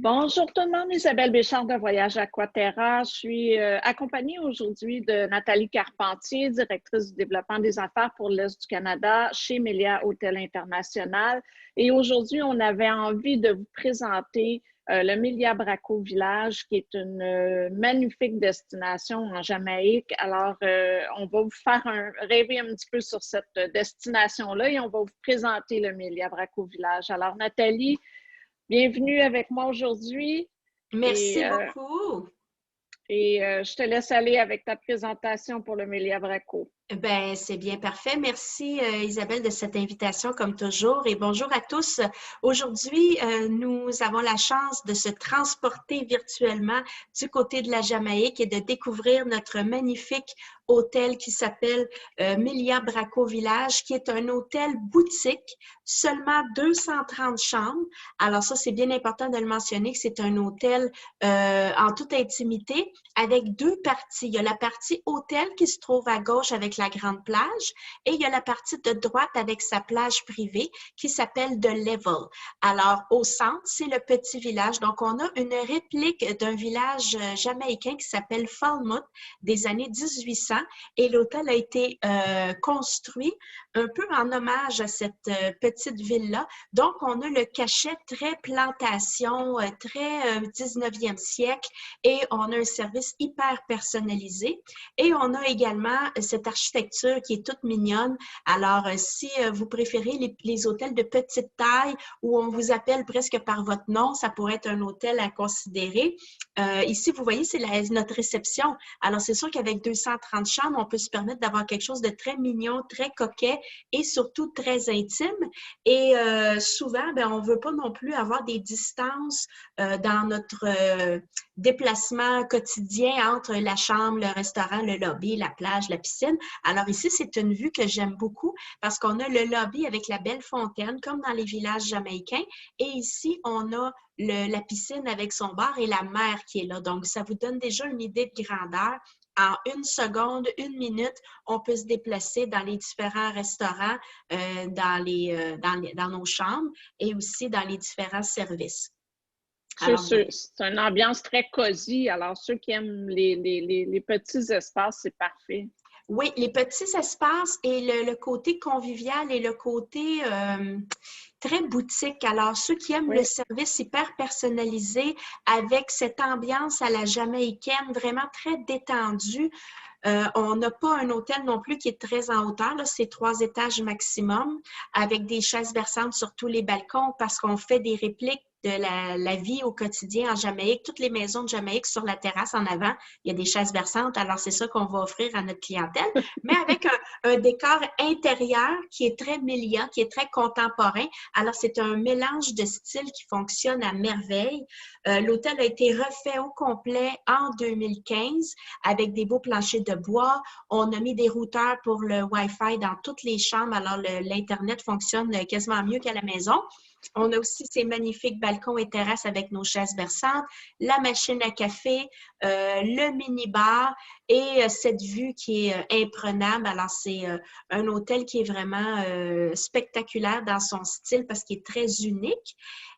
Bonjour tout le monde, Isabelle Béchard de Voyage Aquaterra. Je suis accompagnée aujourd'hui de Nathalie Carpentier, directrice du développement des affaires pour l'Est du Canada chez Melia Hôtel International. Et aujourd'hui, on avait envie de vous présenter le Melia Braco Village, qui est une magnifique destination en Jamaïque. Alors, on va vous faire rêver un petit peu sur cette destination-là et on va vous présenter le Melia Braco Village. Alors, Nathalie, bienvenue avec moi aujourd'hui et, Merci euh, beaucoup. je te laisse aller avec ta présentation pour le Melia Braco. Ben, c'est bien parfait. Merci Isabelle de cette invitation comme toujours et bonjour à tous. Aujourd'hui, nous avons la chance de se transporter virtuellement du côté de la Jamaïque et de découvrir notre magnifique hôtel qui s'appelle Melia Braco Village, qui est un hôtel boutique, seulement 230 chambres. Alors ça, c'est bien important de le mentionner que c'est un hôtel en toute intimité avec deux parties. Il y a la partie hôtel qui se trouve à gauche avec la grande plage et il y a la partie de droite avec sa plage privée qui s'appelle The Level. Alors, au centre, c'est le petit village. Donc, on a une réplique d'un village jamaïcain qui s'appelle Falmouth des années 1800 et l'hôtel a été construit un peu en hommage à cette petite ville-là. Donc, on a le cachet très plantation, très 19e siècle et on a un service hyper personnalisé. Et on a également cette architecture qui est toute mignonne. Alors, si vous préférez les hôtels de petite taille où on vous appelle presque par votre nom, ça pourrait être un hôtel à considérer. Ici, vous voyez, c'est notre réception. Alors, c'est sûr qu'avec 230 chambres, on peut se permettre d'avoir quelque chose de très mignon, très coquet et surtout très intime. Et souvent, ben, on ne veut pas non plus avoir des distances dans notre déplacement quotidien entre la chambre, le restaurant, le lobby, la plage, la piscine. Alors ici, c'est une vue que j'aime beaucoup parce qu'on a le lobby avec la belle fontaine, comme dans les villages jamaïcains. Et ici, on a la piscine avec son bar et la mer qui est là. Donc, ça vous donne déjà une idée de grandeur. En une seconde, une minute, on peut se déplacer dans les différents restaurants, dans nos chambres et aussi dans les différents services. Alors, C'est une ambiance très cosy. Alors, ceux qui aiment les petits espaces, c'est parfait. oui, les petits espaces et le côté convivial et le côté très boutique. Alors, ceux qui aiment le Oui. service hyper personnalisé avec cette ambiance à la jamaïcaine, vraiment très détendue. On n'a pas un hôtel non plus qui est très en hauteur, c'est 3 étages maximum, avec des chaises berçantes sur tous les balcons parce qu'on fait des répliques de la vie au quotidien en Jamaïque. Toutes les maisons de Jamaïque sur la terrasse en avant, il y a des chaises berçantes. Alors, c'est ça qu'on va offrir à notre clientèle, mais avec un décor intérieur qui est très Melia, qui est très contemporain. Alors, c'est un mélange de styles qui fonctionne à merveille. L'hôtel a été refait au complet en 2015 avec des beaux planchers de bois. On a mis des routeurs pour le Wi-Fi dans toutes les chambres. Alors, l'Internet fonctionne quasiment mieux qu'à la maison. On a aussi ces magnifiques balcons et terrasses avec nos chaises berçantes, la machine à café, le mini-bar et cette vue qui est imprenable. Alors, c'est un hôtel qui est vraiment spectaculaire dans son style parce qu'il est très unique.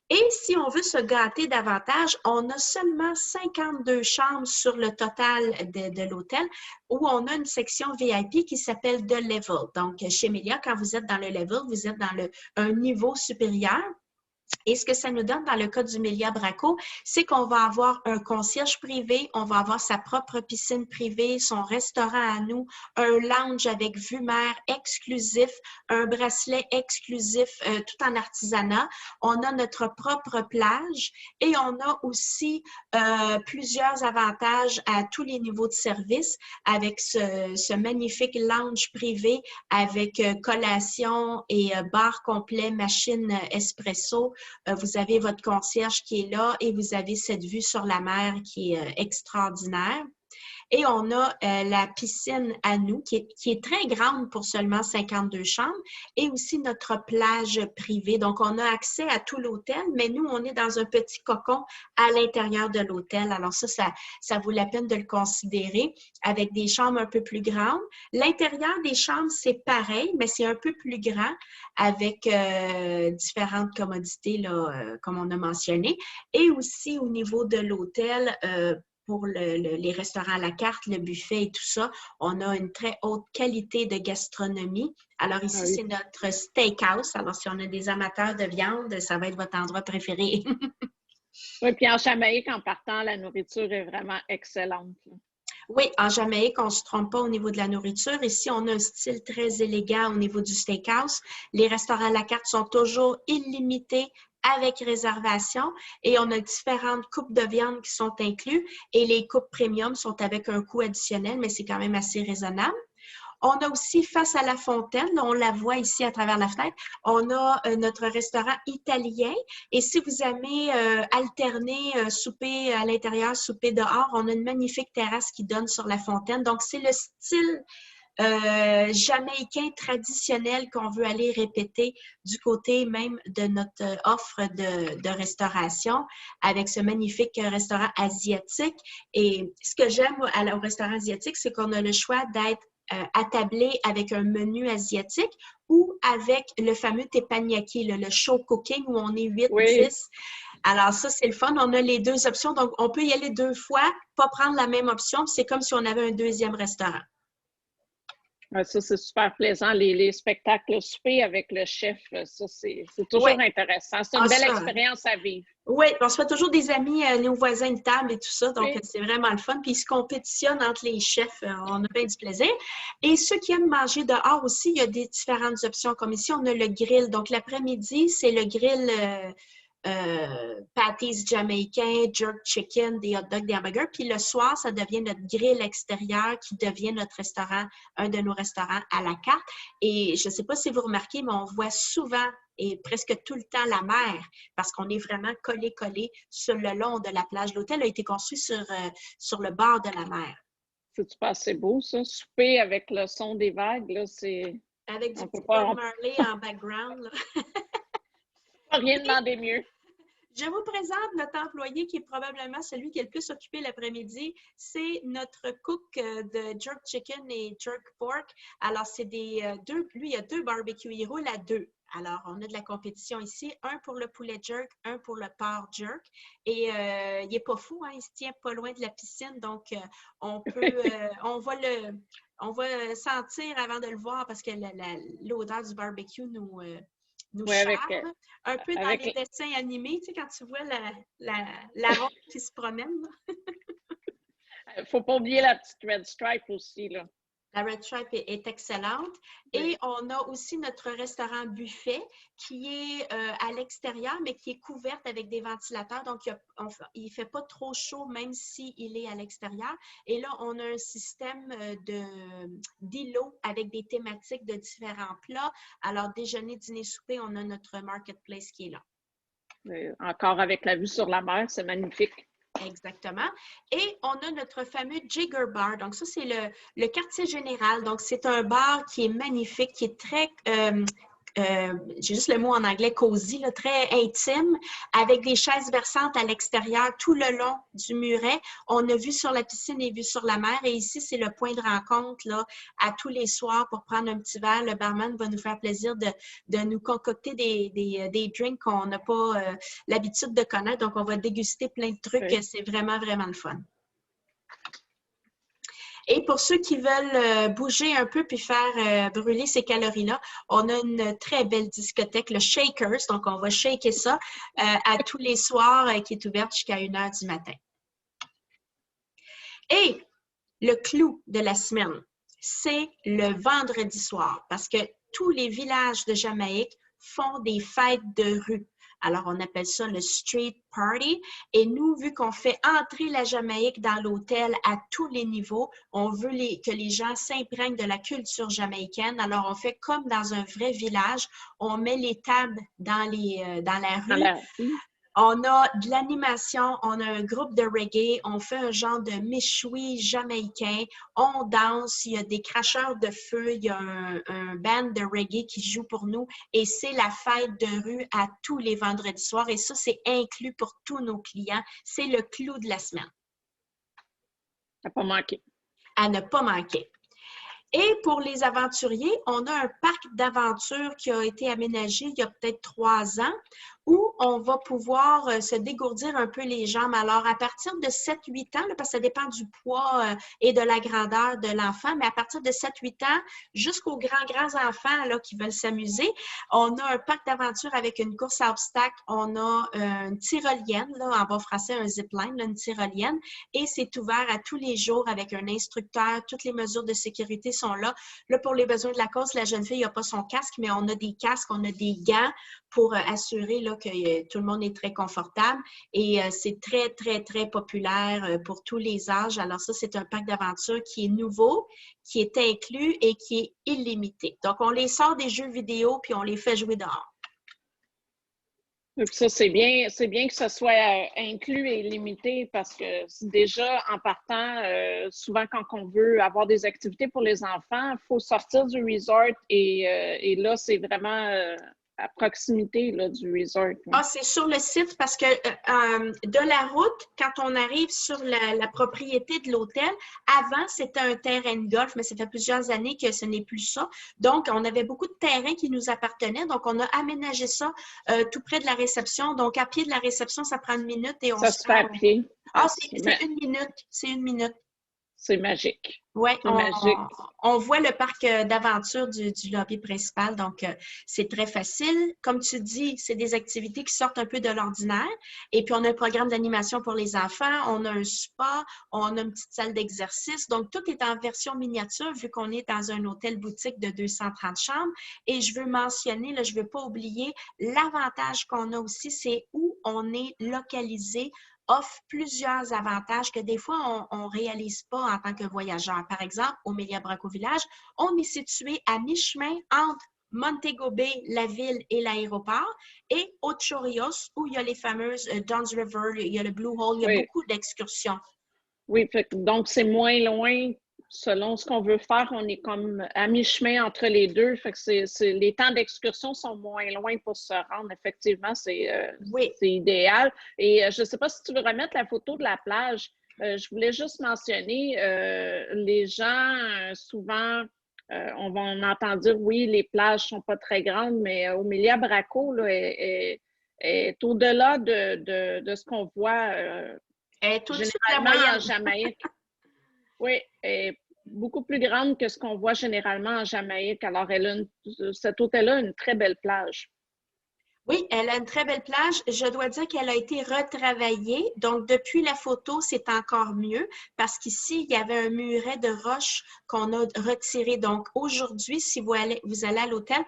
Et si on veut se gâter davantage, on a seulement 52 chambres sur le total de l'hôtel où on a une section VIP qui s'appelle The Level. Donc, chez Melia, quand vous êtes dans le level, vous êtes dans un niveau supérieur. Et ce que ça nous donne dans le cas du Melia Braco, c'est qu'on va avoir un concierge privé, on va avoir sa propre piscine privée, son restaurant à nous, un lounge avec vue mer exclusif, un bracelet exclusif tout en artisanat. On a notre propre plage et on a aussi plusieurs avantages à tous les niveaux de service avec ce magnifique lounge privé avec collation et bar complet, machine espresso. Vous avez votre concierge qui est là et vous avez cette vue sur la mer qui est extraordinaire. Et on a la piscine à nous, qui est très grande pour seulement 52 chambres, et aussi notre plage privée. Donc, on a accès à tout l'hôtel, mais nous, on est dans un petit cocon à l'intérieur de l'hôtel. Alors ça vaut la peine de le considérer, avec des chambres un peu plus grandes. L'intérieur des chambres, c'est pareil, mais c'est un peu plus grand, avec différentes commodités, là, comme on a mentionné. Et aussi, au niveau de l'hôtel, pour les restaurants à la carte, le buffet et tout ça, on a une très haute qualité de gastronomie. Alors ici, Ah oui. c'est notre steakhouse. Alors si on a des amateurs de viande, ça va être votre endroit préféré. Oui, puis en Jamaïque, en partant, la nourriture est vraiment excellente. Oui, en Jamaïque, on ne se trompe pas au niveau de la nourriture. Ici, on a un style très élégant au niveau du steakhouse. Les restaurants à la carte sont toujours illimités avec réservation et on a différentes coupes de viande qui sont incluses et les coupes premium sont avec un coût additionnel, mais c'est quand même assez raisonnable. On a aussi face à la fontaine, là, on la voit ici à travers la fenêtre, on a notre restaurant italien et si vous aimez alterner souper à l'intérieur, souper dehors, on a une magnifique terrasse qui donne sur la fontaine. Donc, c'est le style jamaïcain traditionnel qu'on veut aller répéter du côté même de notre offre de restauration avec ce magnifique restaurant asiatique. Et ce que j'aime au restaurant asiatique, c'est qu'on a le choix d'être attablé avec un menu asiatique ou avec le fameux teppanyaki, le show cooking où on est 8, Oui. 10. Alors ça, c'est le fun. On a les deux options. Donc, on peut y aller 2 fois, pas prendre la même option. C'est comme si on avait un deuxième restaurant. Ça, c'est super plaisant. Les spectacles souper avec le chef, ça, c'est toujours intéressant. C'est une belle expérience à vivre. Oui, on se fait toujours des amis, nos voisins de table et tout ça, donc Oui. c'est vraiment le fun. Puis ils se compétitionnent entre les chefs, on a bien du plaisir. Et ceux qui aiment manger dehors aussi, il y a des différentes options. Comme ici, on a le grill. Donc l'après-midi, c'est le grill patties jamaïcains, jerk chicken, des hot dogs, des hamburgers. Puis le soir, ça devient notre grill extérieur qui devient notre restaurant, un de nos restaurants à la carte. Et je ne sais pas si vous remarquez, mais on voit souvent et presque tout le temps la mer parce qu'on est vraiment collé sur le long de la plage. L'hôtel a été construit sur le bord de la mer. C'est assez beau, ça. Souper avec le son des vagues, là, c'est... Avec du petit Bob Marley en background. Là. On peut rien demander mieux. Je vous présente notre employé qui est probablement celui qui est le plus occupé l'après-midi. C'est notre cook de jerk chicken et jerk pork. Alors, c'est lui, il y a 2 barbecues. Il roule à 2. Alors, on a de la compétition ici. Un pour le poulet jerk, un pour le porc jerk. Et il n'est pas fou, hein? Il se tient pas loin de la piscine. Donc, on va sentir avant de le voir parce que l'odeur du barbecue nous charme. Un peu dans les dessins animés, tu sais, quand tu vois la ronde qui se promène. Il ne faut pas oublier la petite red stripe aussi, là. La Red Stripe est excellente. Oui. Et on a aussi notre restaurant buffet qui est à l'extérieur, mais qui est couverte avec des ventilateurs. Donc, il ne fait pas trop chaud, même s'il est à l'extérieur. Et là, on a un système d'îlots avec des thématiques de différents plats. Alors, déjeuner, dîner, souper, on a notre marketplace qui est là. Encore avec la vue sur la mer, c'est magnifique. Exactement. Et on a notre fameux Jigger Bar. Donc, ça, c'est le quartier général. Donc, c'est un bar qui est magnifique, qui est très, j'ai juste le mot en anglais, cosy, là, très intime, avec des chaises versantes à l'extérieur tout le long du muret. On a vu sur la piscine et vu sur la mer. Et ici, c'est le point de rencontre là, à tous les soirs pour prendre un petit verre. Le barman va nous faire plaisir de nous concocter des drinks qu'on n'a pas l'habitude de connaître. Donc, on va déguster plein de trucs. Oui. C'est vraiment, vraiment le fun. Et pour ceux qui veulent bouger un peu puis faire brûler ces calories-là, on a une très belle discothèque, le Shakers. Donc, on va shaker ça à tous les soirs qui est ouverte jusqu'à 1h du matin. Et le clou de la semaine, c'est le vendredi soir parce que tous les villages de Jamaïque font des fêtes de rue. Alors, on appelle ça le street party. Et nous, vu qu'on fait entrer la Jamaïque dans l'hôtel à tous les niveaux, on veut que les gens s'imprègnent de la culture jamaïcaine. Alors, on fait comme dans un vrai village. On met les tables dans la rue. On a de l'animation, on a un groupe de reggae, on fait un genre de méchoui jamaïcain, on danse, il y a des cracheurs de feu, il y a un band de reggae qui joue pour nous et c'est la fête de rue à tous les vendredis soirs et ça, c'est inclus pour tous nos clients. C'est le clou de la semaine. À pas manquer. À ne pas manquer. Et pour les aventuriers, on a un parc d'aventure qui a été aménagé il y a peut-être 3 ans où on va pouvoir se dégourdir un peu les jambes. Alors, à partir de 7-8 ans, là, parce que ça dépend du poids et de la grandeur de l'enfant, mais à partir de 7-8 ans jusqu'aux grands enfants là, qui veulent s'amuser, on a un parc d'aventure avec une course à obstacles, on a une tyrolienne, là, en bon français, un zipline, là, une tyrolienne, et c'est ouvert à tous les jours avec un instructeur. Toutes les mesures de sécurité sont là. Là, pour les besoins de la course, la jeune fille n'a pas son casque, mais on a des casques, on a des gants pour assurer là, que tout le monde est très confortable. Et c'est très, très, très populaire pour tous les âges. Alors ça, c'est un parc d'aventure qui est nouveau, qui est inclus et qui est illimité. Donc, on les sort des jeux vidéo puis on les fait jouer dehors. Ça, c'est bien que ce soit inclus et limité parce que déjà, en partant, souvent quand on veut avoir des activités pour les enfants, il faut sortir du resort et là, c'est vraiment à proximité là, du resort. Ah, c'est sur le site parce que de la route, quand on arrive sur la propriété de l'hôtel, avant, c'était un terrain de golf, mais ça fait plusieurs années que ce n'est plus ça. Donc, on avait beaucoup de terrains qui nous appartenaient. Donc, on a aménagé ça tout près de la réception. Donc, à pied de la réception, ça prend 1 minute et on ça se fait à pied. Ah, c'est 1 minute. C'est 1 minute. C'est magique. Oui, magique. On voit le parc d'aventure du lobby principal, donc c'est très facile. Comme tu dis, c'est des activités qui sortent un peu de l'ordinaire. Et puis, on a un programme d'animation pour les enfants, on a un spa, on a une petite salle d'exercice. Donc, tout est en version miniature vu qu'on est dans un hôtel boutique de 230 chambres. Et je veux mentionner, là, je ne veux pas oublier, l'avantage qu'on a aussi, c'est où on est localisé offre plusieurs avantages que des fois, on ne réalise pas en tant que voyageur. Par exemple, au Melia Braco Village, on est situé à mi-chemin entre Montego Bay, la ville et l'aéroport, et Ocho Rios, où il y a les fameuses Dunn's River, il y a le Blue Hole, il y a beaucoup d'excursions. Oui, donc c'est moins loin. Selon ce qu'on veut faire, on est comme à mi-chemin entre les deux. Fait que les temps d'excursion sont moins loin pour se rendre. Effectivement, c'est idéal. Et je ne sais pas si tu veux remettre la photo de la plage. Je voulais juste mentionner, les gens, souvent, on va en entendre dire, oui, les plages ne sont pas très grandes, mais au Melia Braco là, est au-delà de ce qu'on voit généralement en Jamaïque. Oui, elle est beaucoup plus grande que ce qu'on voit généralement en Jamaïque. Alors, cet hôtel-là a une très belle plage. Oui, elle a une très belle plage. Je dois dire qu'elle a été retravaillée. Donc, depuis la photo, c'est encore mieux parce qu'ici, il y avait un muret de roche qu'on a retiré. Donc, aujourd'hui, si vous allez à l'hôtel,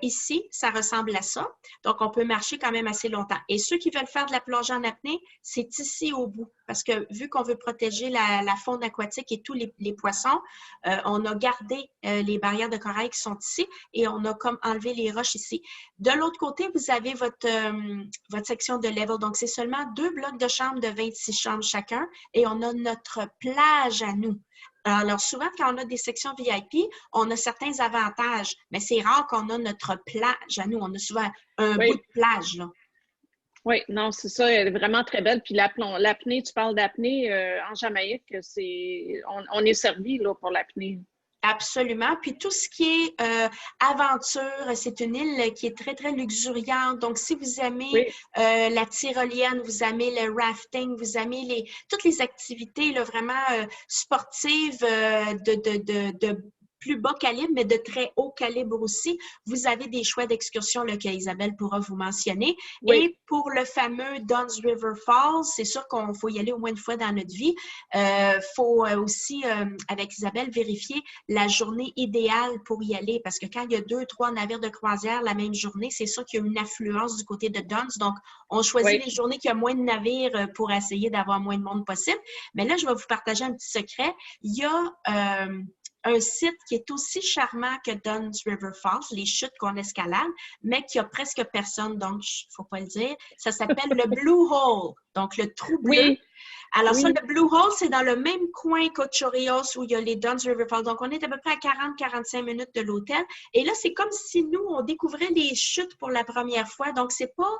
ici, ça ressemble à ça. Donc, on peut marcher quand même assez longtemps. Et ceux qui veulent faire de la plongée en apnée, c'est ici au bout. Parce que vu qu'on veut protéger la faune aquatique et tous les poissons, on a gardé les barrières de corail qui sont ici et on a comme enlevé les roches ici. De l'autre côté, vous avez votre section de level. Donc, c'est seulement 2 blocs de chambres de 26 chambres chacun et on a notre plage à nous. Alors, souvent, quand on a des sections VIP, on a certains avantages, mais c'est rare qu'on a notre plage à nous. On a souvent un bout de plage, là. Oui, non, c'est ça. Elle est vraiment très belle. Puis l'apnée, tu parles d'apnée en Jamaïque, on est servi là, pour l'apnée. Absolument. Puis tout ce qui est aventure, c'est une île qui est très, très luxuriante. Donc, si vous aimez la tyrolienne, vous aimez le rafting, vous aimez toutes les activités là, vraiment sportives de plus bas calibre, mais de très haut calibre aussi. Vous avez des choix d'excursions qu'Isabelle pourra vous mentionner. Oui. Et pour le fameux Dunn's River Falls, c'est sûr qu'on faut y aller au moins une fois dans notre vie. Faut aussi, avec Isabelle, vérifier la journée idéale pour y aller parce que quand il y a 2-3 navires de croisière la même journée, c'est sûr qu'il y a une affluence du côté de Dunn's. Donc, on choisit les journées qu'il y a moins de navires pour essayer d'avoir moins de monde possible. Mais là, je vais vous partager un petit secret. Il y a un site qui est aussi charmant que Dunn's River Falls, les chutes qu'on escalade, mais qui a presque personne, donc il ne faut pas le dire. Ça s'appelle le Blue Hole, donc le trou bleu. Oui. Alors ça, Oui. le Blue Hole, c'est dans le même coin qu'Ocho-Rios où il y a les Dunn's River Falls. Donc, on est à peu près à 40-45 minutes de l'hôtel. Et là, c'est comme si nous, on découvrait les chutes pour la première fois. Donc, c'est pas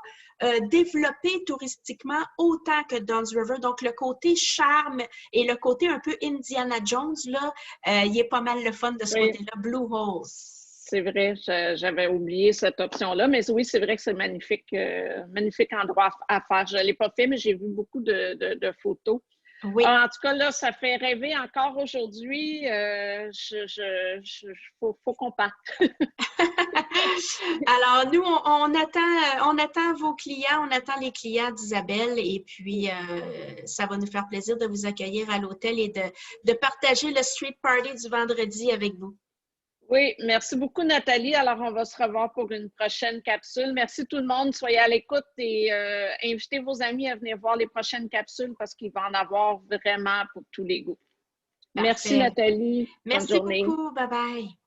développé touristiquement autant que Dunn's River. Donc, le côté charme et le côté un peu Indiana Jones, là, il est pas mal le fun de ce côté-là, Blue Hole. C'est vrai, j'avais oublié cette option-là, mais oui, c'est vrai que c'est magnifique, magnifique endroit à faire. Je ne l'ai pas fait, mais j'ai vu beaucoup de photos. Oui. En tout cas, là, ça fait rêver encore aujourd'hui. Faut qu'on parte. Alors, nous, on attend vos clients, on attend les clients d'Isabelle et puis ça va nous faire plaisir de vous accueillir à l'hôtel et de partager le street party du vendredi avec vous. Oui, merci beaucoup, Nathalie. Alors, on va se revoir pour une prochaine capsule. Merci tout le monde. Soyez à l'écoute et invitez vos amis à venir voir les prochaines capsules parce qu'il va en avoir vraiment pour tous les goûts. Parfait. Merci, Nathalie. Bonne Merci journée. beaucoup. Bye bye.